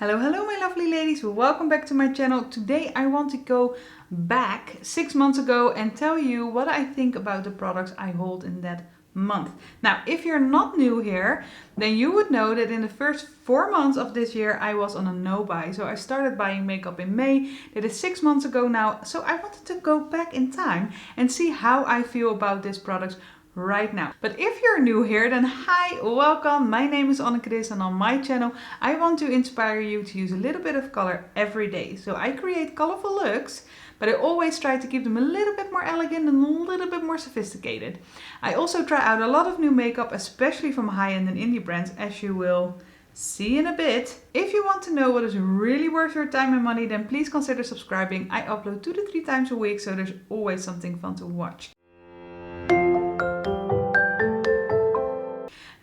Hello, hello my lovely ladies, welcome back to my channel. Today I want to go back 6 months ago and tell you what I think about the products I hold in that month. Now, if you're not new here, then you would know that in the first 4 months of this year I was on a no buy. So I started buying makeup in May, that is 6 months ago now. So I wanted to go back in time and see how I feel about these products right now. But if you're new here, then hi, welcome. My name is AnneChris and on my channel I want to inspire you to use a little bit of color every day. So I create colorful looks, but I always try to keep them a little bit more elegant and a little bit more sophisticated. I also try out a lot of new makeup, especially from high-end and indie brands, as you will see in a bit. If you want to know what is really worth your time and money, then please consider subscribing. I upload 2 to 3 times a week, so there's always something fun to watch.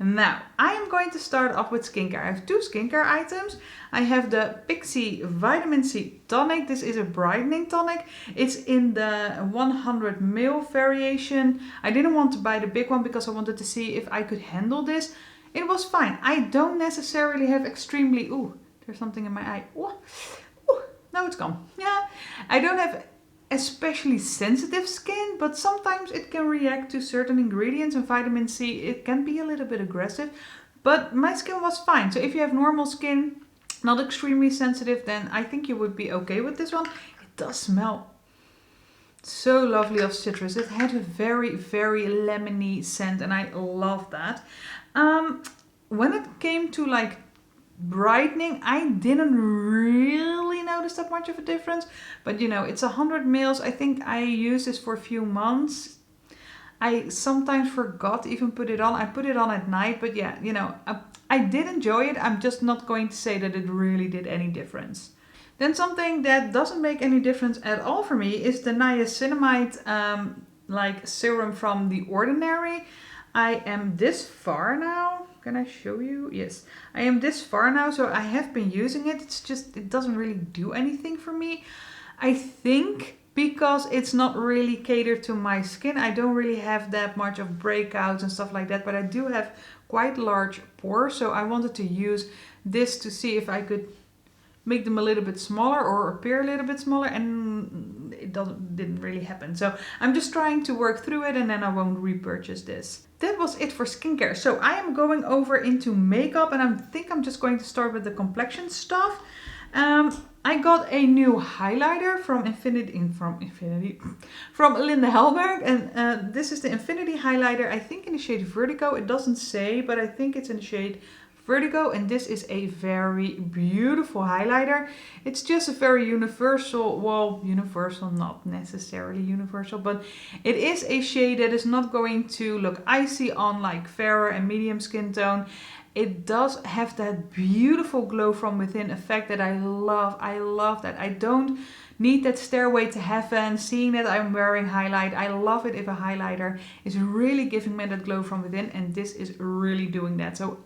Now, I am going to start off with skincare. I have 2 skincare items. I have the Pixi Vitamin C Tonic. This is a brightening tonic. It's in the 100 ml variation. I didn't want to buy the big one because I wanted to see if I could handle this. It was fine. I don't necessarily have extremely... Ooh, there's something in my eye. Ooh, ooh, no, it's gone. Yeah, I don't have especially sensitive skin, but sometimes it can react to certain ingredients, and vitamin C, it can be a little bit aggressive, but my skin was fine. So if you have normal skin, not extremely sensitive, then I think you would be okay with this one. It does smell so lovely of citrus. It had a very, very lemony scent and I love that. When it came to like brightening, I didn't really notice that much of a difference, but you know, it's 100 ml. I think I used this for a few months. I sometimes forgot to even put it on. I put it on at night, but yeah, you know, I did enjoy it. I'm just not going to say that it really did any difference. Then something that doesn't make any difference at all for me is the niacinamide like serum from The Ordinary. I am this far now. Can I show you? Yes, I am this far now, so I have been using it. It's just, it doesn't really do anything for me. I think because it's not really catered to my skin. I don't really have that much of breakouts and stuff like that, but I do have quite large pores. So I wanted to use this to see if I could make them a little bit smaller or appear a little bit smaller, and it didn't really happen. So I'm just trying to work through it and then I won't repurchase this. That was it for skincare. So I am going over into makeup and I think I'm just going to start with the complexion stuff. I got a new highlighter from Linda Hellberg, and this is the Infinity highlighter. I think in the shade Vertigo. It doesn't say, but I think it's in the shade Vertigo, and this is a very beautiful highlighter. It's just a very universal, well, universal, not necessarily universal, but it is a shade that is not going to look icy on like fairer and medium skin tone. It does have that beautiful glow from within effect that I love. I love that. I don't need that stairway to heaven, seeing that I'm wearing highlight. I love it if a highlighter is really giving me that glow from within, and this is really doing that. So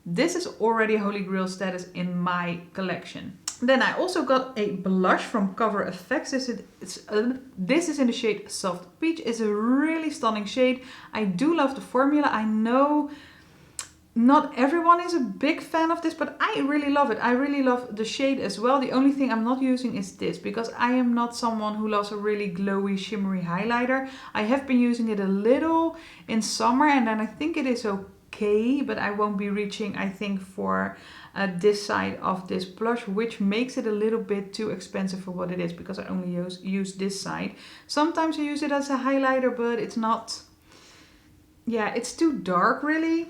this is already Holy Grail status in my collection. Then I also got a blush from Cover FX. This is in the shade Soft Peach. It's a really stunning shade. I do love the formula. I know not everyone is a big fan of this, but I really love it. I really love the shade as well. The only thing I'm not using is this, because I am not someone who loves a really glowy, shimmery highlighter. I have been using it a little in summer, and then I think it is okay, but I won't be reaching, I think, for this side of this blush, which makes it a little bit too expensive for what it is, because I only use this side. Sometimes I use it as a highlighter, but it's not, yeah, it's too dark really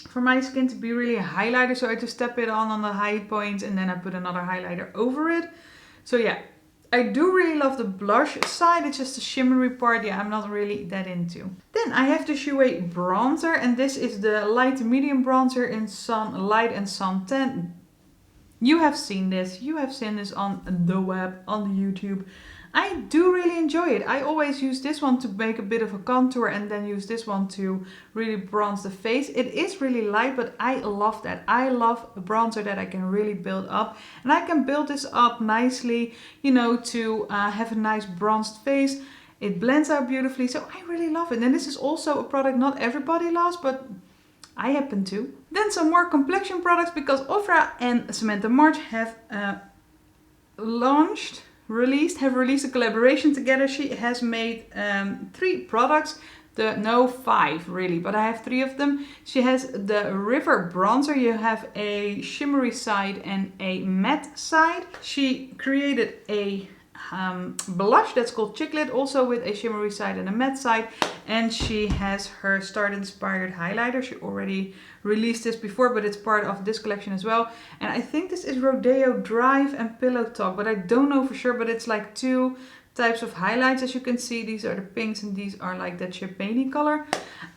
for my skin to be really a highlighter. So I just tap it on the high points and then I put another highlighter over it. So yeah, I do really love the blush side. It's just the shimmery part, yeah, I'm not really that into. Then I have the Jouer bronzer, and this is the light to medium bronzer in Sun Light and Sun Tan. You have seen this. You have seen this on the web, on the YouTube. I do really enjoy it. I always use this one to make a bit of a contour and then use this one to really bronze the face. It is really light, but I love that. I love a bronzer that I can really build up, and I can build this up nicely, you know, to have a nice bronzed face. It blends out beautifully, so I really love it. And this is also a product not everybody loves, but I happen to. Then some more complexion products, because Ofra and Samantha March have released a collaboration together. She has made 3 products. No, 5 really, but I have 3 of them. She has the River Bronzer. You have a shimmery side and a matte side. She created a blush that's called Chiclet, also with a shimmery side and a matte side. And she has her Start Inspired highlighter. She already released this before, but it's part of this collection as well. And I think this is Rodeo Drive and Pillow Talk, but I don't know for sure. But it's like 2 types of highlights. As you can see, these are the pinks and these are like that champagne color.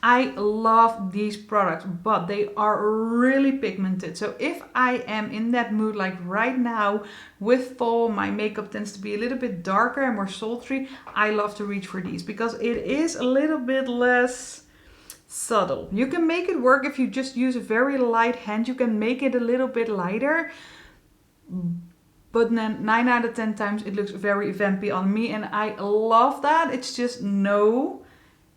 I love these products, but they are really pigmented. So if I am in that mood, like right now with fall, my makeup tends to be a little bit darker and more sultry, I love to reach for these because it is a little bit less subtle. You can make it work if you just use a very light hand. You can make it a little bit lighter, but then 9 out of 10 times it looks very vampy on me, and I love that. It's just no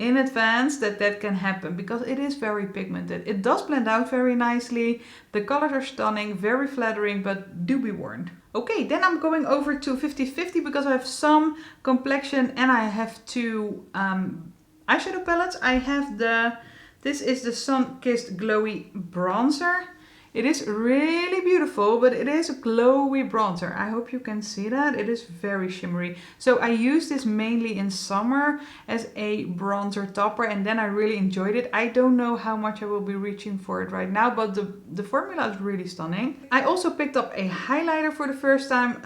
in advance that that can happen because it is very pigmented. It does blend out very nicely. The colors are stunning, very flattering, but do be warned. Okay, then I'm going over to 50/50 because I have some complexion and I have 2 eyeshadow palettes. I have this is the Sun Kissed Glowy Bronzer. It is really beautiful, but it is a glowy bronzer. I hope you can see that. It is very shimmery. So I use this mainly in summer as a bronzer topper, and then I really enjoyed it. I don't know how much I will be reaching for it right now, but the formula is really stunning. I also picked up a highlighter for the first time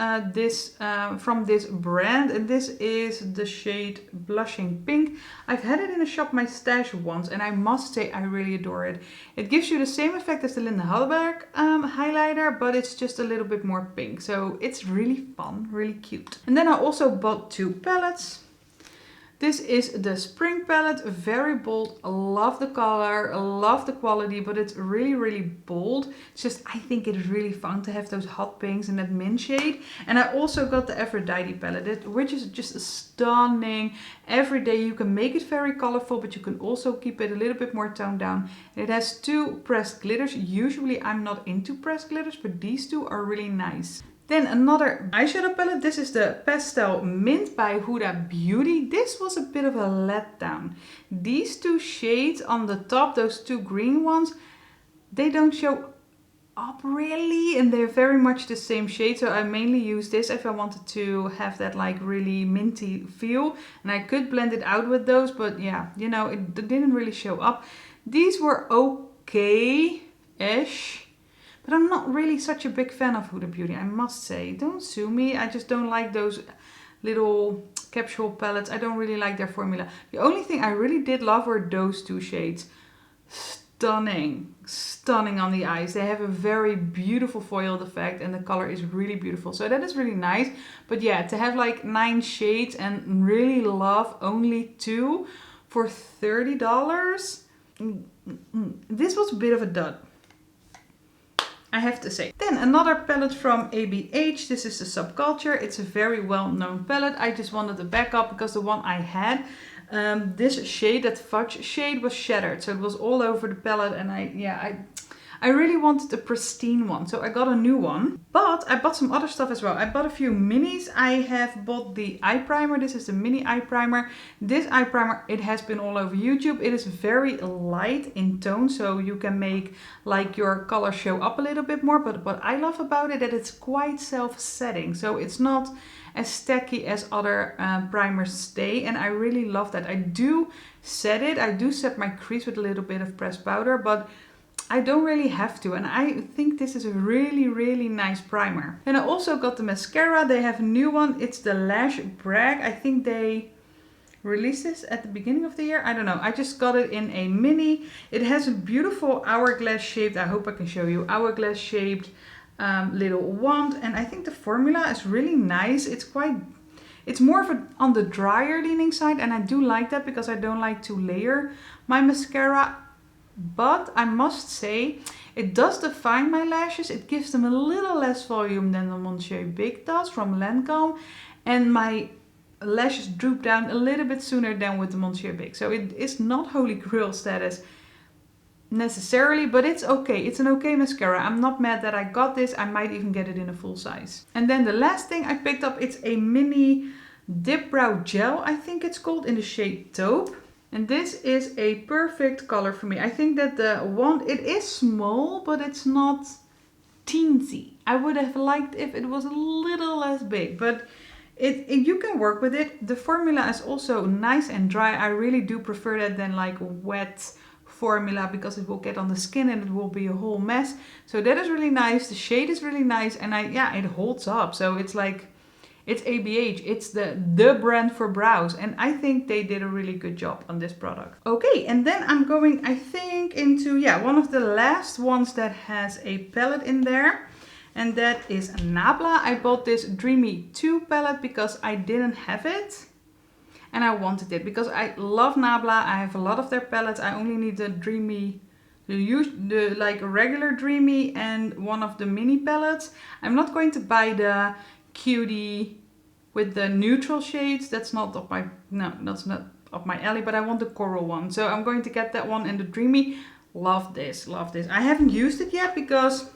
from this brand, and this is the shade Blushing Pink. I've had it in a shop my stash once, and I must say I really adore it. It gives you the same effect as the Linda Hallberg highlighter, but it's just a little bit more pink. So it's really fun, really cute. And then I also bought 2 palettes. This is the Spring palette, very bold. Love the color, love the quality, but it's really, really bold. It's just, I think it is really fun to have those hot pinks in that mint shade. And I also got the Aphrodite palette, which is just stunning. Every day you can make it very colorful, but you can also keep it a little bit more toned down. It has 2 pressed glitters. Usually I'm not into pressed glitters, but these 2 are really nice. Then another eyeshadow palette. This is the Pastel Mint by Huda Beauty. This was a bit of a letdown. These 2 shades on the top, those 2 green ones, they don't show up really, and they're very much the same shade. So I mainly use this if I wanted to have that like really minty feel, and I could blend it out with those, but yeah, you know, it didn't really show up. These were okay-ish. But I'm not really such a big fan of Huda Beauty, I must say. Don't sue me, I just don't like those little capsule palettes. I don't really like their formula. The only thing I really did love were those 2 shades. Stunning, stunning on the eyes. They have a very beautiful foiled effect and the color is really beautiful. So that is really nice. But yeah, to have like 9 shades and really love only 2 for $30, this was a bit of a dud, I have to say. Then another palette from ABH. This is the Subculture. It's a very well-known palette. I just wanted a backup because the one I had, this shade, that fudge shade, was shattered. So it was all over the palette, and I really wanted a pristine one, so I got a new one. But I bought some other stuff as well. I bought a few minis. I have bought the eye primer. This is the mini eye primer. This eye primer, it has been all over YouTube. It is very light in tone, so you can make like your color show up a little bit more. But what I love about it, that it's quite self-setting. So it's not as tacky as other primers stay, and I really love that. I do set it. I do set my crease with a little bit of pressed powder, but I don't really have to, and I think this is a really, really nice primer. And I also got the mascara. They have a new one. It's the Lash Brag. I think they released this at the beginning of the year. I don't know. I just got it in a mini. It has a beautiful hourglass shaped, I hope I can show you, hourglass shaped little wand. And I think the formula is really nice. It's more of on the drier leaning side, and I do like that because I don't like to layer my mascara. But I must say, it does define my lashes. It gives them a little less volume than the Monsieur Big does from Lancome. And my lashes droop down a little bit sooner than with the Monsieur Big. So it is not holy grail status. necessarily, but it's okay. It's an okay mascara. I'm not mad that I got this. I might even get it in a full size. And then the last thing I picked up, it's a mini Dipbrow Gel, I think it's called, in the shade Taupe. And this is a perfect color for me. I think that the wand, it is small, but it's not teensy. I would have liked if it was a little less big, but you can work with it. The formula is also nice and dry. I really do prefer that than like wet formula, because it will get on the skin and it will be a whole mess. So that is really nice. The shade is really nice, and it holds up. So it's like, it's ABH, it's the brand for brows, and I think they did a really good job on this product. Okay, and then I'm going, I think, into one of the last ones that has a palette in there, and that is Nabla. I bought this Dreamy 2 palette because I didn't have it, and I wanted it because I love Nabla. I have a lot of their palettes. I only need the Dreamy, the like regular Dreamy, and one of the mini palettes. I'm not going to buy the Cutie with the neutral shades. That's not up my, no, that's not up my alley, but I want the coral one. So I'm going to get that one and the Dreamy. Love this, love this. I haven't used it yet because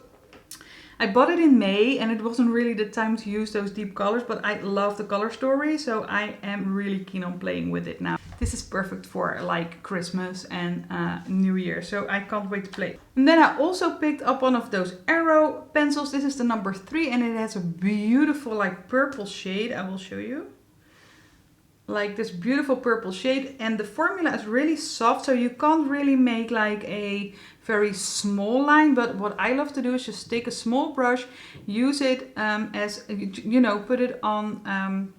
I bought it in May and it wasn't really the time to use those deep colors, but I love the color story, so I am really keen on playing with it now. This is perfect for like Christmas and New Year, so I can't wait to play. And then I also picked up one of those Arrow pencils. This is the number 3 and it has a beautiful like purple shade. I will show you. Like this beautiful purple shade, and the formula is really soft, so you can't really make like a very small line, but what I love to do is just take a small brush, use it as, you know, put it on,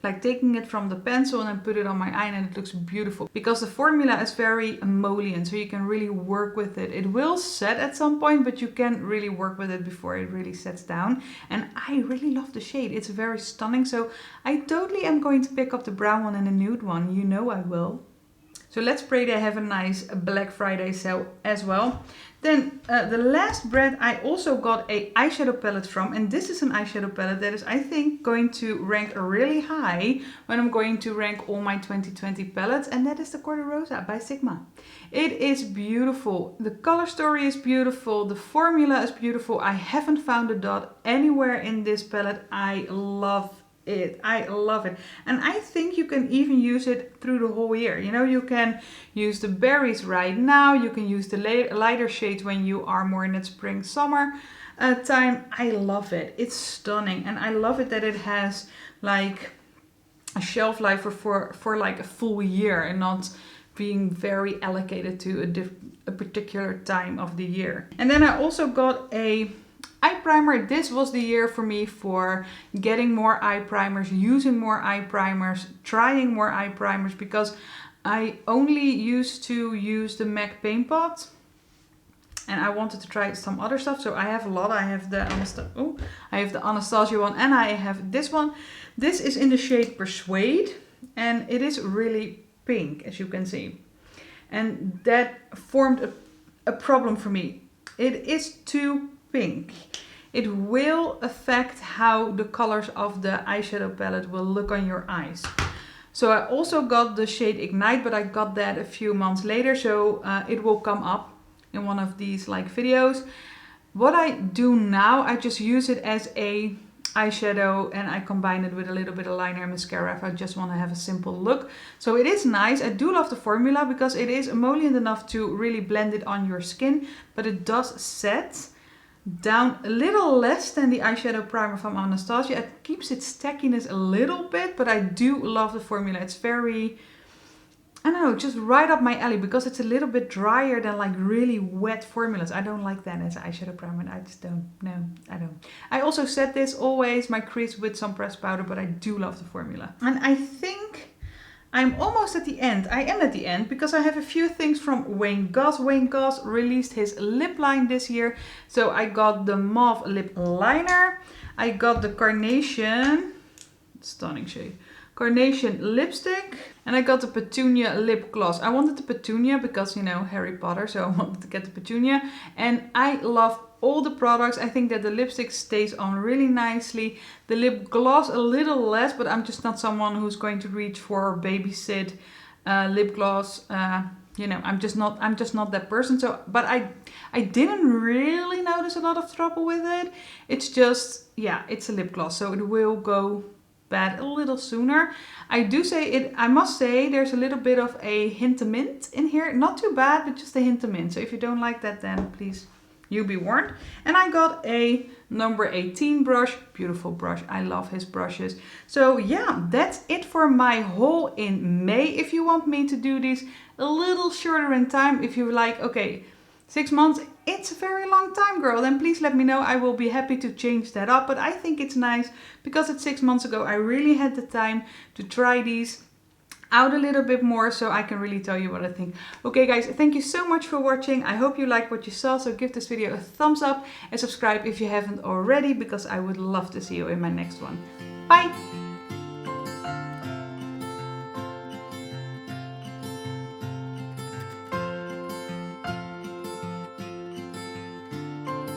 like taking it from the pencil and then put it on my eye, and it looks beautiful because the formula is very emollient, so you can really work with it. It will set at some point, but you can really work with it before it really sets down, and I really love the shade. It's very stunning, so I totally am going to pick up the brown one and the nude one. You know I will. So let's pray they have a nice Black Friday sale as well. Then the last brand I also got a eyeshadow palette from, and this is an eyeshadow palette that is, I think, going to rank really high when I'm going to rank all my 2020 palettes, and that is the Corte Rosa by Sigma. It is beautiful. The color story is beautiful. The formula is beautiful. I haven't found a dot anywhere in this palette. I love it. I love it. And I think you can even use it through the whole year. You know, you can use the berries right now. You can use the lighter shades when you are more in that spring summer time. I love it. It's stunning. And I love it that it has like a shelf life for like a full year and not being very allocated to a particular time of the year. And then I also got a eye primer. This was the year for me for getting more eye primers, using more eye primers, trying more eye primers, because I only used to use the MAC Paint Pot and I wanted to try some other stuff. So I have a lot. I have the Anastasia one and I have this one. This is in the shade Persuade and it is really pink, as you can see. And that formed a problem for me. It is too pink. It will affect how the colors of the eyeshadow palette will look on your eyes. So I also got the shade Ignite, but I got that a few months later, so it will come up in one of these like videos. What I do now, I just use it as a eyeshadow and I combine it with a little bit of liner and mascara if I just want to have a simple look. So it is nice. I do love the formula because it is emollient enough to really blend it on your skin, but it does set down a little less than the eyeshadow primer from Anastasia. It keeps its stackiness a little bit, but I do love the formula. It's very, I don't know, just right up my alley because it's a little bit drier than like really wet formulas. I don't like that as an eyeshadow primer. I just don't. No, I don't. I also set this always my crease with some pressed powder, but I do love the formula. And I think I'm almost at the end. I am at the end because I have a few things from Wayne Goss. Wayne Goss released his lip line this year. So I got the Mauve lip liner. I got the Carnation, stunning shade, Carnation lipstick. And I got the Petunia lip gloss. I wanted the Petunia because, you know, Harry Potter. So I wanted to get the Petunia. And I love all the products. I think that the lipstick stays on really nicely. The lip gloss a little less, but I'm just not someone who's going to reach for babysit lip gloss you know, I'm just not that person. So, but I didn't really notice a lot of trouble with it. It's just, yeah, it's a lip gloss, so it will go bad a little sooner. I must say there's a little bit of a hint of mint in here. Not too bad, but just a hint of mint. So if you don't like that, then please, you be warned. And I got a number 18 brush. Beautiful brush. I love his brushes. So yeah, that's it for my haul in May. If you want me to do these a little shorter in time, if you're like, okay, 6 months, it's a very long time, girl, then please let me know. I will be happy to change that up. But I think it's nice because it's 6 months ago. I really had the time to try these out a little bit more, so I can really tell you what I think. Okay guys, thank you so much for watching. I hope you liked what you saw, so give this video a thumbs up and subscribe if you haven't already, because I would love to see you in my next one. Bye!